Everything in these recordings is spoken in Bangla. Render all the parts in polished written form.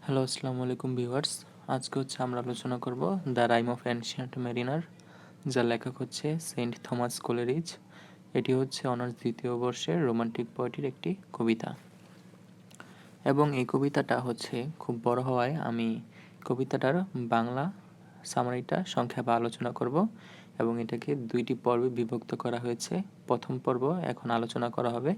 হ্যালো, আসসালামু আলাইকুম ভিউয়ার্স। আজকে আমরা আলোচনা করব the rime of ancient mariner, যার লেখক হচ্ছে সেন্ট থমাস কোলেরিজ। এটি হচ্ছে অনার্স দ্বিতীয় বর্ষের রোমান্টিক পোয়েট্রির একটি কবিতা, এবং এই কবিতাটা হচ্ছে খুব বড় হওয়ায় আমি কবিতাটার বাংলা সামারিটা সংক্ষেপে আলোচনা করব, এবং এটাকে দুইটি পর্বে বিভক্ত করা হয়েছে। প্রথম পর্ব এখন আলোচনা করা হবে,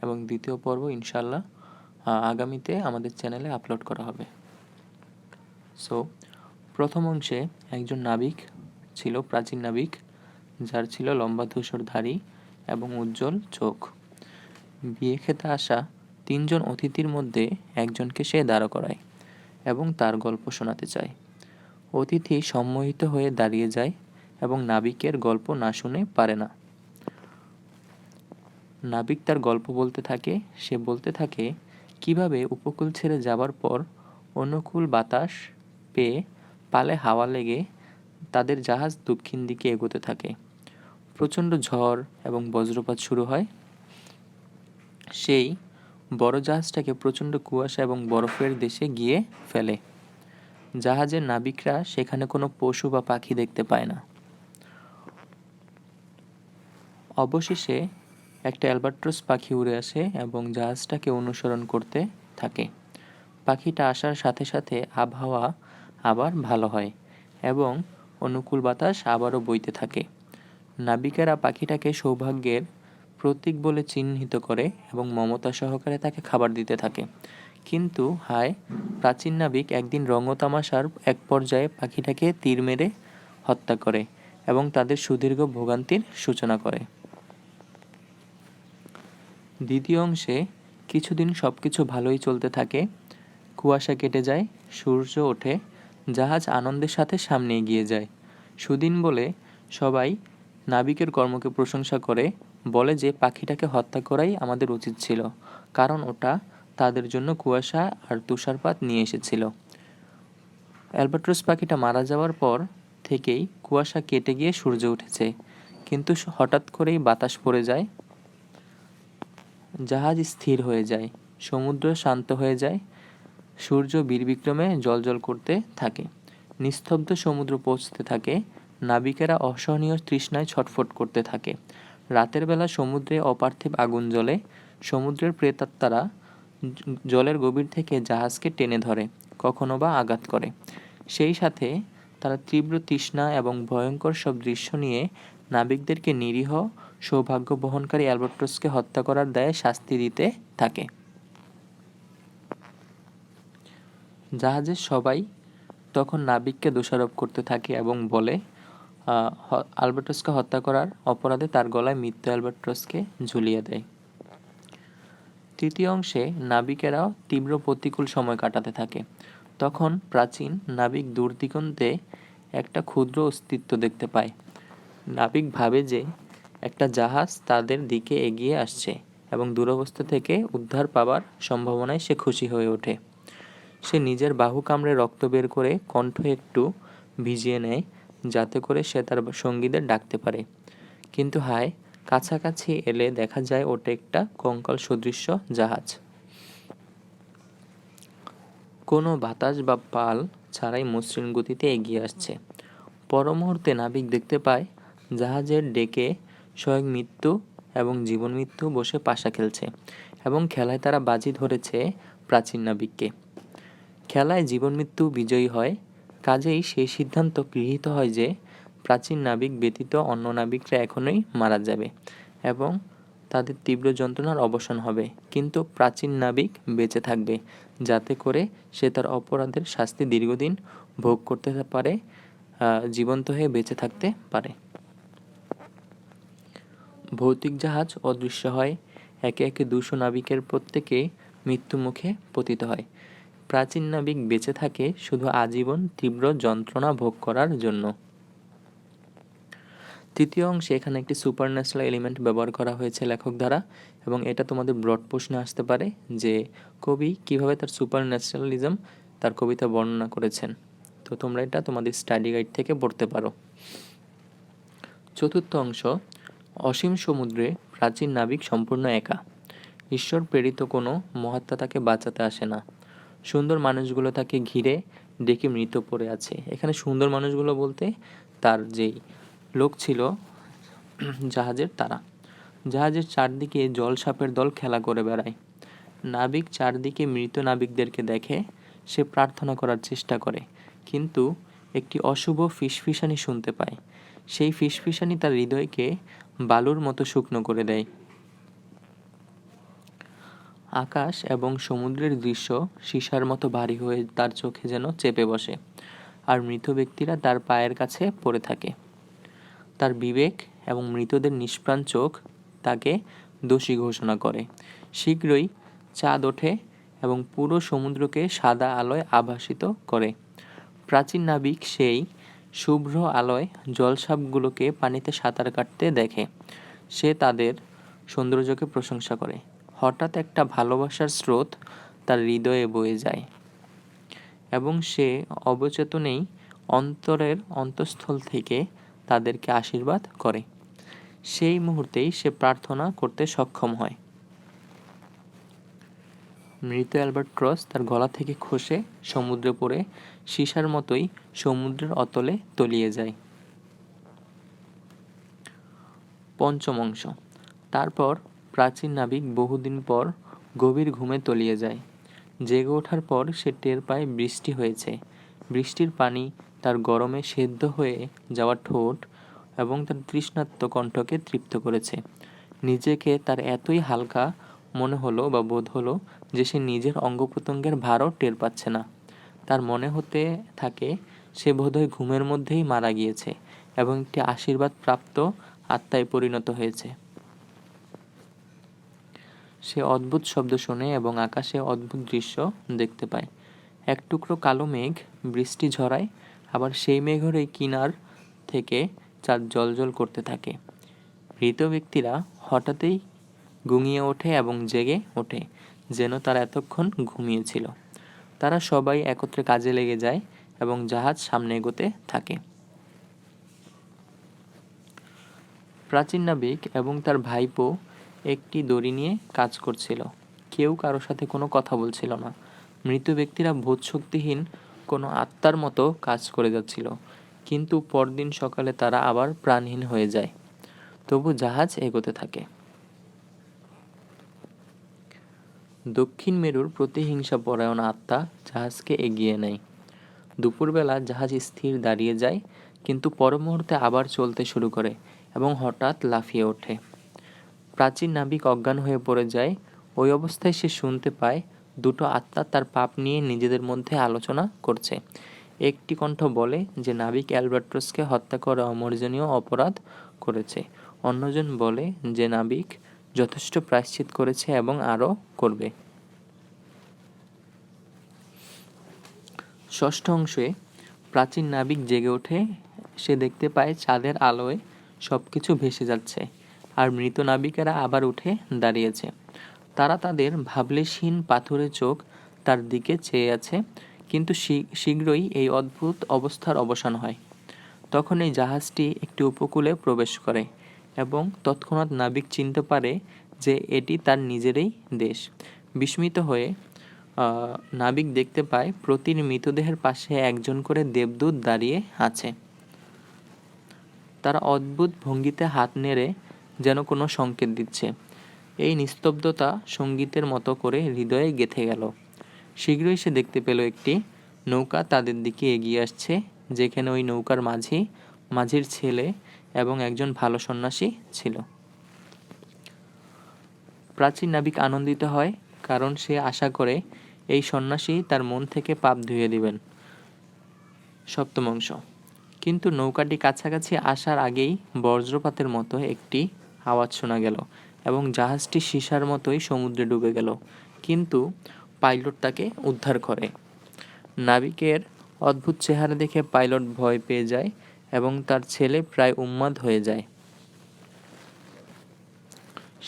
এবং দ্বিতীয় পর্ব ইনশাল্লাহ আগামীতে আমাদের চ্যানেলে আপলোড করা হবে। সো প্রথম অংশে একজন নাবিক ছিল, প্রাচীন নাবিক, যার ছিল লম্বা ধূসর দাড়ি এবং উজ্জ্বল চোখ। বিয়ে খেতে আসা তিনজন অতিথির মধ্যে একজনকে সে দাঁড় করায় এবং তার গল্প শোনাতে চায়। অতিথি সম্মোহিত হয়ে দাঁড়িয়ে যায় এবং নাবিকের গল্প না শুনে পারে না। নাবিক তার গল্প বলতে থাকে। সে বলতে থাকে কিভাবে উপকূল ছেড়ে যাবার পর অনুকূল বাতাস পেয়ে পালে হাওয়া লেগে তাদের জাহাজ দক্ষিণ দিকে এগোতে থাকে। প্রচণ্ড ঝড় এবং বজ্রপাত শুরু হয়। সেই বড় জাহাজটাকে প্রচণ্ড কুয়াশা এবং বরফের দেশে গিয়ে ফেলে। জাহাজের নাবিকরা সেখানে কোনো পশু বা পাখি দেখতে পায় না। অবশেষে একটা অ্যালবাট্রস পাখি উড়ে আসে এবং জাহাজটাকে অনুসরণ করতে থাকে। পাখিটা আসার সাথে সাথে আবহাওয়া আবার ভালো হয় এবং অনুকূল বাতাস আবারও বইতে থাকে। নাবিকেরা পাখিটাকে সৌভাগ্যের প্রতীক বলে চিহ্নিত করে এবং মমতা সহকারে তাকে খাবার দিতে থাকে। কিন্তু হায়, প্রাচীন নাবিক একদিন রঙ্গতামাশার এক পর্যায়ে পাখিটাকে তীর মেরে হত্যা করে এবং তাদের সুদীর্ঘ ভোগান্তির সূচনা করে। দ্বিতীয় অংশে কিছুদিন সবকিছু ভালোই চলতে থাকে। কুয়াশা কেটে যায়, সূর্য ওঠে, জাহাজ আনন্দের সাথে সামনে এগিয়ে যায়। সুদিন বলে সবাই নাবিকের কর্মকে প্রশংসা করে, বলে যে পাখিটাকে হত্যা করাই আমাদের উচিত ছিল, কারণ ওটা তাদের জন্য কুয়াশা আর তুষারপাত নিয়ে এসেছিল। অ্যালবাট্রস পাখিটা মারা যাওয়ার পর থেকেই কুয়াশা কেটে গিয়ে সূর্য উঠেছে, কিন্তু হঠাৎ করেই বাতাস পড়ে যায়, জাহাজ স্থির হয়ে যায়, সমুদ্র শান্ত হয়ে যায়, সূর্য বীরবিক্রমে জ্বলজ্বল করতে থাকে, নিস্তব্ধ সমুদ্র পৌঁছতে থাকে, নাবিকেরা অসহনীয় তৃষ্ণায় ছটফট করতে থাকে। রাতের বেলা সমুদ্রে অপার্থিব আগুন জ্বলে, সমুদ্রের প্রেতাত্মারা জলের গভীর থেকে জাহাজকে টেনে ধরে, কখনো বা আঘাত করে। সেই সাথে তারা তীব্র তৃষ্ণা এবং ভয়ঙ্কর সব দৃশ্য নিয়ে নাবিকদেরকে নিরীহ সৌভাগ্য বহনকারী অ্যালবাট্রসকে হত্যা করার দায়ে শাস্তি দিতে থাকে। জাহাজের সবাই তখন নাবিককে দোষারোপ করতে থাকে এবং বলে অ্যালবাট্রসকে হত্যা করার অপরাধে তার গলায় মৃত্যু অ্যালবাট্রসকে ঝুলিয়ে দেয়। তৃতীয় অংশে নাবিকেরাও তীব্র প্রতিকূল সময় কাটাতে থাকে। তখন প্রাচীন নাবিক দূর দিগন্তে একটা ক্ষুদ্র অস্তিত্ব দেখতে পায়। নাবিক ভাবে যে একটা জাহাজ তাদের দিকে এগিয়ে আসছে এবং দুরবস্থা থেকে উদ্ধার পাবার সম্ভাবনায় সে খুশি হয়ে ওঠে। সে নিজের বাহু কামড়ে রক্ত বের করে কণ্ঠ একটু ভিজিয়ে নেয়, যাতে করে সে তার সঙ্গীদের ডাকতে পারে। কিন্তু হায়, কাছাকাছি এলে দেখা যায় ওটা একটা কঙ্কাল সদৃশ্য জাহাজ। কোনো বাতাস বা পাল ছাড়াই মসৃণ গতিতে এগিয়ে আসছে। পর মুহূর্তে নাবিক দেখতে পায় জাহাজের ডেকে স্বয়ং মৃত্যু এবং জীবন মৃত্যু বসে পাশা খেলছে, এবং খেলায় তারা বাজি ধরেছে প্রাচীন নাবিককে। খেলায় জীবন মৃত্যু বিজয়ী হয়, কাজেই সেই সিদ্ধান্ত গৃহীত হয় যে প্রাচীন নাবিক ব্যতীত অন্য নাবিকরা এখনই মারা যাবে এবং তাদের তীব্র যন্ত্রণার অবসান হবে, কিন্তু প্রাচীন নাবিক বেঁচে থাকবে, যাতে করে সে তার অপরাধের শাস্তি দীর্ঘদিন ভোগ করতে পারে, জীবন্ত হয়ে বেঁচে থাকতে পারে। ভৌতিক জাহাজ অদৃশ্য হয়, একে একে 200 নাবিকের প্রত্যেকে মৃত্যু মুখে পতিত হয়। প্রাচীন নাবিক বেঁচে থাকে শুধু আজীবন তীব্র যন্ত্রণা ভোগ করার জন্য। তৃতীয় অংশে এখানে একটি সুপারন্যাচারাল এলিমেন্ট ব্যবহার করা হয়েছে লেখক দ্বারা, এবং এটা তোমাদের ব্রড প্রশ্নে আসতে পারে যে কবি কিভাবে তার সুপারন্যাচারালিজম তার কবিতা বর্ণনা করেছেন। তো তোমরা এটা তোমাদের স্টাডি গাইড থেকে পড়তে পারো। চতুর্থ অংশ, অসীম সমুদ্রে প্রাচীন নাবিক সম্পূর্ণ একা। ঈশ্বর প্রেরিত কোনো মহাত্মা তাকে বাঁচাতে আসে না। সুন্দর মানুষগুলো তাকে ঘিরে ডেকে মৃত পড়ে আছে। এখানে সুন্দর মানুষগুলো বলতে তার যেই লোক ছিল জাহাজের, তারা। জাহাজের চারদিকে জলসাপের দল খেলা করে বেড়ায়। নাবিক চারদিকে মৃত নাবিকদেরকে দেখে। সে প্রার্থনা করার চেষ্টা করে, কিন্তু একটি অশুভ ফিসফিসানি শুনতে পায়। সেই ফিসফিসানি তার হৃদয়কে বালুর মতো শুকনো করে দেয়। আকাশ এবং সমুদ্রের দৃশ্য সীসার মতো ভারী হয়ে তার চোখে যেন চেপে বসে, আর মৃত ব্যক্তিরা তার পায়ের কাছে পড়ে থাকে। তার বিবেক এবং মৃতদের নিষ্প্রাণ চোখ তাকে দোষী ঘোষণা করে। শীঘ্রই চাঁদ ওঠে এবং পুরো সমুদ্রকে সাদা আলোয় আভাসিত করে। প্রাচীন নাবিক সেই শুভ্র আলোয় জলসাপগুলোকে পানিতে সাঁতার কাটতে দেখে। সে তাদের সৌন্দর্যকে প্রশংসা করে। হঠাৎ একটা ভালোবাসার স্রোত তার হৃদয়ে বয়ে যায় এবং সে অবচেতনেই অন্তরের অন্তঃস্থল থেকে তাদেরকে আশীর্বাদ করে। সেই মুহূর্তেই সে প্রার্থনা করতে সক্ষম হয়। মৃত অ্যালবাট্রস তার গলা থেকে খসে সমুদ্রে পড়ে সীসার মতোই সমুদ্রের অতলে তলিয়ে যায়। পঞ্চম অংশ। তারপর প্রাচীন নাবিক বহুদিন পর গভীর ঘুমে তলিয়ে যায়। জেগে ওঠার পর সে টের পায় বৃষ্টি হয়েছে। বৃষ্টির পানি তার গরমে সেদ্ধ হয়ে যাওয়া ঠোঁট এবং তার তৃষ্ণার্ত কণ্ঠকে তৃপ্ত করেছে। নিজেকে তার এতই হালকা মনে হলো বা বোধ হলো যে সে নিজের অঙ্গপ্রত্যঙ্গের ভারও টের পাচ্ছে না। তার মনে হতে থাকে সে বোধহয় ঘুমের মধ্যেই মারা গিয়েছে এবং একটি আশীর্বাদ প্রাপ্ত আত্মায় পরিণত হয়েছে। সে অদ্ভুত শব্দ শোনে এবং আকাশে অদ্ভুত দৃশ্য দেখতে পায়। এক টুকরো কালো মেঘ বৃষ্টি ঝরায়, আবার সেই মেঘেরই কিনার থেকে চাঁদ জ্বলজ্বল করতে থাকে। মৃত ব্যক্তিরা হঠাৎই গুঙিয়ে ওঠে এবং জেগে ওঠে, যেন তারা এতক্ষণ ঘুমিয়েছিল। তারা সবাই একত্রে কাজে লেগে যায় এবং জাহাজ সামনে এগোতে থাকে। প্রাচীন নাবিক এবং তার ভাইপো একটি দড়ি নিয়ে কাজ করছিল। কেউ কারো সাথে কোনো কথা বলছিল না। মৃত ব্যক্তিরা বোধশক্তিহীন কোনো আত্মার মতো কাজ করে যাচ্ছিল, কিন্তু পরদিন সকালে তারা আবার প্রাণহীন হয়ে যায়। তবু জাহাজ এগোতে থাকে। দক্ষিণ মেরুর প্রতিহিংসাপরায়ণ আত্মা জাহাজকে এগিয়ে নেয়। দুপুরবেলা জাহাজ স্থির দাঁড়িয়ে যায়, কিন্তু পর মুহূর্তে আবার চলতে শুরু করে এবং হঠাৎ লাফিয়ে ওঠে। প্রাচীন নাবিক অজ্ঞান হয়ে পড়ে যায়। ওই অবস্থায় সে শুনতে পায় দুটো আত্মা তার পাপ নিয়ে নিজেদের মধ্যে আলোচনা করছে। একটি কণ্ঠ বলে যে নাবিক অ্যালবাট্রসকে হত্যা করে অমার্জনীয় অপরাধ করেছে। অন্যজন বলে যে নাবিক যথেষ্ট প্রায়শ্চিত্ত করেছে এবং আরও করবে। ষষ্ঠ অংশে প্রাচীন নাবিক জেগে ওঠে। সে দেখতে পায় চাঁদের আলোয় সবকিছু ভেসে যাচ্ছে, আর মৃত নাবিকেরা আবার উঠে দাঁড়িয়েছে। তারা তাদের ভাবলেশহীন পাথুরে চোখ তার দিকে চেয়ে আছে, কিন্তু শীঘ্রই এই অদ্ভুত অবস্থার অবসান হয়। তখন এই জাহাজটি একটি উপকূলে প্রবেশ করে এবং তৎক্ষণাৎ নাবিক চিনতে পারে যে এটি তার নিজেরই দেশ। বিস্মিত হয়ে নাবিক দেখতে পায় প্রতিটি মৃতদেহের পাশে একজন করে দেবদূত দাঁড়িয়ে আছে। তারা অদ্ভুত ভঙ্গিতে হাত নেড়ে যেন কোনো সংকেত দিচ্ছে। এই নিস্তব্ধতা সঙ্গীতের মতো করে হৃদয়ে গেঁথে গেল। শীঘ্রই সে দেখতে পেল একটি নৌকা তাদের দিকে এগিয়ে আসছে, যেখানে ওই নৌকার মাঝির ছেলে এবং একজন ভালো সন্ন্যাসী ছিল। প্রাচীন নাবিক আনন্দিত হয়, কারণ সে আশা করে এই সন্ন্যাসী তার মন থেকে পাপ ধুয়ে দিবেন। সপ্তম অংশ। কিন্তু নৌকাটি কাছাকাছি আসার আগেই বজ্রপাতের মতো একটি আওয়াজ শোনা গেল এবং জাহাজটি সীসার মতোই সমুদ্রে ডুবে গেল। কিন্তু পাইলট তাকে উদ্ধার করে। নাবিকের অদ্ভুত চেহারা দেখে পাইলট ভয় পেয়ে যায় এবং তার ছেলে প্রায় উন্মাদ হয়ে যায়।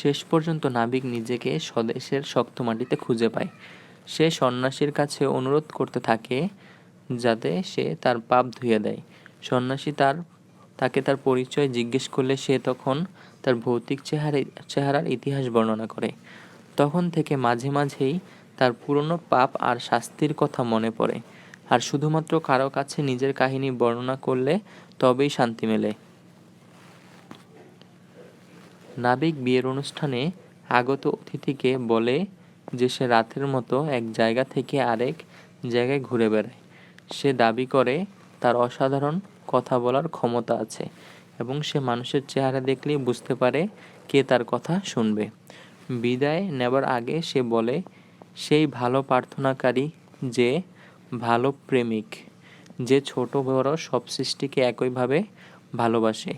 শেষ পর্যন্ত নাবিক নিজেকে স্বদেশের শক্ত মাটিতে খুঁজে পায়। সে সন্ন্যাসীর কাছে অনুরোধ করতে থাকে যাতে সে তার পাপ ধুয়ে দেয়। সন্ন্যাসী তাকে তার পরিচয় জিজ্ঞেস করলে সে তখন তার ভৌতিক চেহারার ইতিহাস বর্ণনা করে। তখন থেকে মাঝে মাঝেই তার পুরনো পাপ আর শাস্তির কথা মনে পড়ে, আর শুধুমাত্র কারো কাছে নিজের কাহিনী বর্ণনা করলে তবেই শান্তি মেলে। নাবিক বিয়ের অনুষ্ঠানে আগত অতিথিকে বলে যে সে রাতের মতো এক জায়গা থেকে আরেক জায়গায় ঘুরে বেড়ায়। সে দাবি করে তার অসাধারণ কথা বলার ক্ষমতা আছে এবং সে মানুষের চেহারা দেখলেই বুঝতে পারে কে তার কথা শুনবে। বিদায় নেবার আগে সে বলে, সেই ভালো প্রার্থনাকারী, যে ভালো প্রেমিক, যে ছোট বড় সব সৃষ্টিকে একইভাবে ভালোবাসে।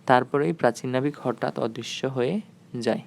তারপরেই প্রাচীন নাবিক হঠাৎ অদৃশ্য হয়ে যায়।